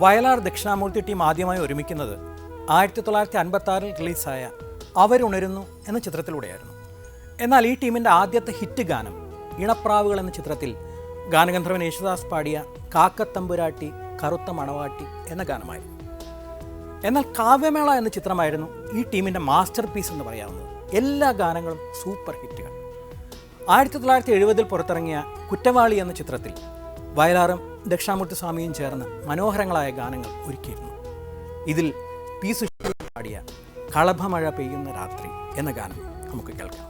Vayalar Dakshinamurthy team ആദ്യമായി ഒരുമിക്കുന്നത് 1956 റിലീസായ അവരുണരുന്നു എന്ന ചിത്രത്തിലൂടെയായിരുന്നു. എന്നാൽ ഈ ടീമിൻ്റെ ആദ്യത്തെ ഹിറ്റ് ഗാനം ഇണപ്രാവുകൾ എന്ന ചിത്രത്തിൽ ഗാനഗന്ധർവൻ യേശുദാസ് പാടിയ കാക്കത്തമ്പുരാട്ടി കറുത്ത മണവാട്ടി എന്ന ഗാനമായിരുന്നു. എന്നാൽ കാവ്യമേള എന്ന ചിത്രമായിരുന്നു ഈ ടീമിൻ്റെ മാസ്റ്റർ പീസ് എന്ന് പറയാവുന്നത്. എല്ലാ ഗാനങ്ങളും സൂപ്പർ ഹിറ്റുകൾ. 1970 പുറത്തിറങ്ങിയ കുറ്റവാളി എന്ന ചിത്രത്തിൽ വയലാറും ദക്ഷിണാമൂർത്തി സ്വാമിയും ചേർന്ന് മനോഹരങ്ങളായ ഗാനങ്ങൾ ഒരുക്കിയിരുന്നു. ഇതിൽ പി സുശീല പാടിയ കളഭമഴ പെയ്യുന്ന രാത്രി എന്ന ഗാനം നമുക്ക് കേൾക്കാം.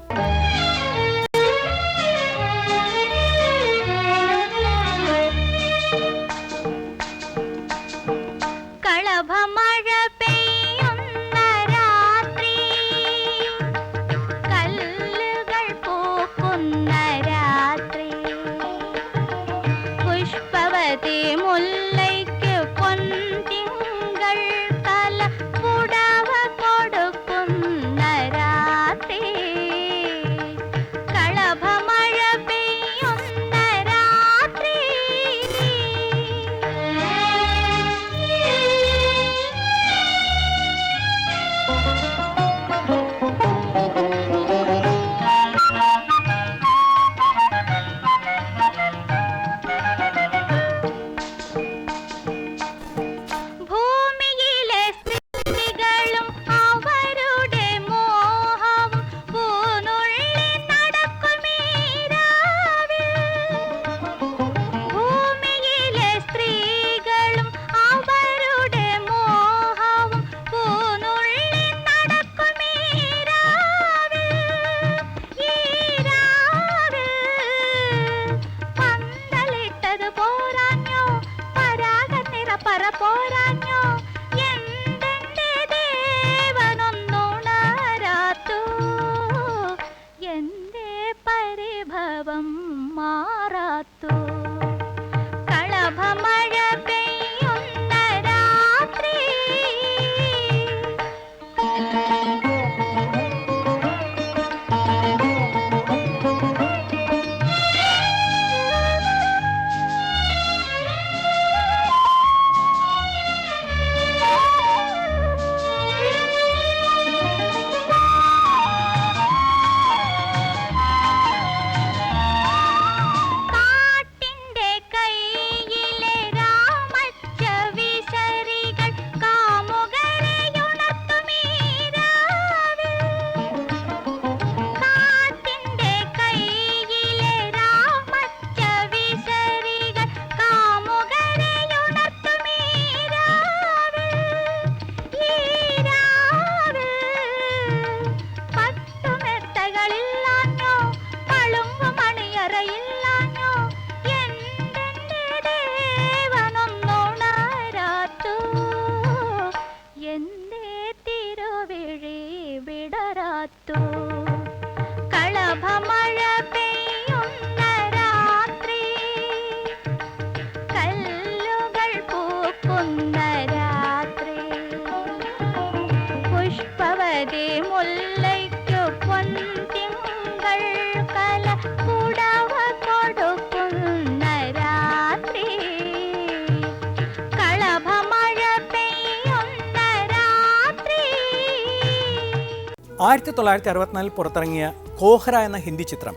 ആയിരത്തി 1964 പുറത്തിറങ്ങിയ കോഹ്ര എന്ന ഹിന്ദി ചിത്രം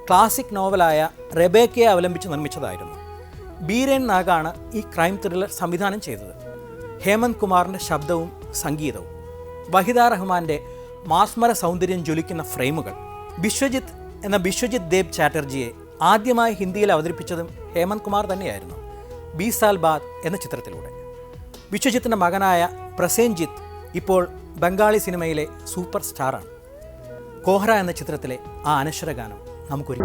ക്ലാസിക് നോവലായ റെബേക്കയെ അവലംബിച്ച് നിർമ്മിച്ചതായിരുന്നു. ബീരേൻ നാഗാണ് ഈ ക്രൈം ത്രില്ലർ സംവിധാനം ചെയ്തത്. ഹേമന്ത് കുമാറിൻ്റെ ശബ്ദവും സംഗീതവും, വഹിദ റഹ്മാൻ്റെ മാസ്മര സൗന്ദര്യം ജ്വലിക്കുന്ന ഫ്രെയിമുകൾ. ബിശ്വജിത് ദേബ് ചാറ്റർജിയെ ആദ്യമായി ഹിന്ദിയിൽ അവതരിപ്പിച്ചതും ഹേമന്ത് കുമാർ തന്നെയായിരുന്നു, 20 സാൽ ബാദ് എന്ന ചിത്രത്തിലൂടെ. ബിശ്വജിത്തിൻ്റെ മകനായ പ്രസേൻജിത്ത് ഇപ്പോൾ ബംഗാളി സിനിമയിലെ സൂപ്പർ സ്റ്റാറാണ്. കോഹ്ര എന്ന ചിത്രത്തിലെ ആ അനശ്വര ഗാനം നമുക്കൊരു